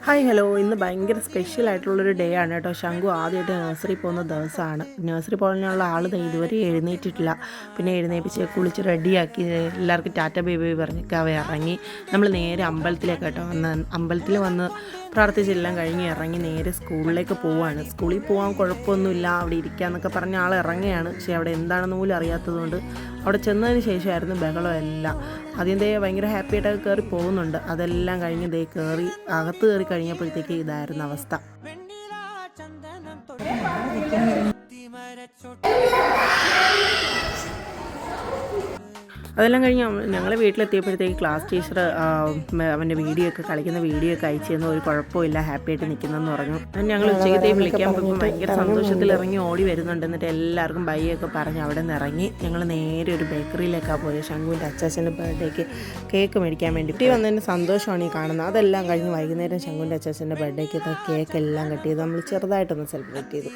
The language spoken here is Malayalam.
ഹായ് ഹലോ, ഇന്ന് ഭയങ്കര സ്പെഷ്യൽ ആയിട്ടുള്ളൊരു ഡേ ആണ് കേട്ടോ. ശംഖു ആദ്യമായിട്ട് നഴ്സറി പോകുന്ന ദിവസമാണ്. നഴ്സറി പോകാനുള്ള ആൾ ഇതുവരെ എഴുന്നേറ്റിട്ടില്ല. പിന്നെ എഴുന്നേപ്പിച്ച് കുളിച്ച് റെഡിയാക്കി എല്ലാവർക്കും ടാറ്റ ബേബി പറഞ്ഞൊക്കെ അവ ഇറങ്ങി. നമ്മൾ നേരെ അമ്പലത്തിലേക്ക് കേട്ടോ അമ്പലത്തിൽ വന്ന് പ്രാർത്ഥിച്ചെല്ലാം കഴിഞ്ഞ് ഇറങ്ങി നേരെ സ്കൂളിലേക്ക് പോവുകയാണ്. സ്കൂളിൽ പോകാൻ കുഴപ്പമൊന്നുമില്ല, അവിടെ ഇരിക്കാമെന്നൊക്കെ പറഞ്ഞ ആൾ ഇറങ്ങുകയാണ്. പക്ഷേ അവിടെ എന്താണെന്ന് പോലും അറിയാത്തതുകൊണ്ട് അവിടെ ചെന്നതിന് ശേഷമായിരുന്നു ബഹളം എല്ലാം. ആദ്യം ഭയങ്കര ഹാപ്പി ആയിട്ടൊക്കെ കയറി പോകുന്നുണ്ട്. അതെല്ലാം കഴിഞ്ഞ് അകത്ത് കയറി കഴിഞ്ഞപ്പോഴത്തേക്ക് ഇതായിരുന്നു അവസ്ഥ. അതെല്ലാം കഴിഞ്ഞ് ഞങ്ങൾ വീട്ടിലെത്തിയപ്പോഴത്തേക്ക് ക്ലാസ് ടീച്ചർ അവൻ്റെ വീഡിയോ ഒക്കെ കളിക്കുന്ന വീഡിയോ ഒക്കെ അയച്ചു തന്നു. ഒരു കുഴപ്പമില്ല, ഹാപ്പി ആയിട്ട് നിൽക്കുന്നതെന്ന് പറഞ്ഞു. ഞങ്ങൾ ഉച്ചയ്ക്കത്തേക്ക് വിളിക്കാൻ പോകുമ്പോൾ ഭയങ്കര സന്തോഷത്തിൽ ഇറങ്ങി ഓടി വരുന്നുണ്ട്. എന്നിട്ട് എല്ലാവർക്കും ബൈ ഒക്കെ പറഞ്ഞ് അവിടെ നിന്ന് ഇറങ്ങി ഞങ്ങൾ നേരെ ഒരു ബേക്കറിയിലേക്കാണ് പോയത്. ശംഖുവിൻ്റെ അച്ചാച്ചൻ്റെ ബർത്ത്ഡേക്ക് കേക്ക് മേടിക്കാൻ വേണ്ടി കുട്ടി വന്നതിൻ്റെ സന്തോഷമാണ് ഈ കാണുന്നത്. അതെല്ലാം കഴിഞ്ഞ് വൈകുന്നേരം ശംഖുവിൻ്റെ അച്ചാച്ചൻ്റെ ബർത്ത്ഡേക്ക് കേക്ക് എല്ലാം കട്ട് ചെയ്ത് നമ്മൾ ചെറുതായിട്ടൊന്ന് സെലിബ്രേറ്റ് ചെയ്തു.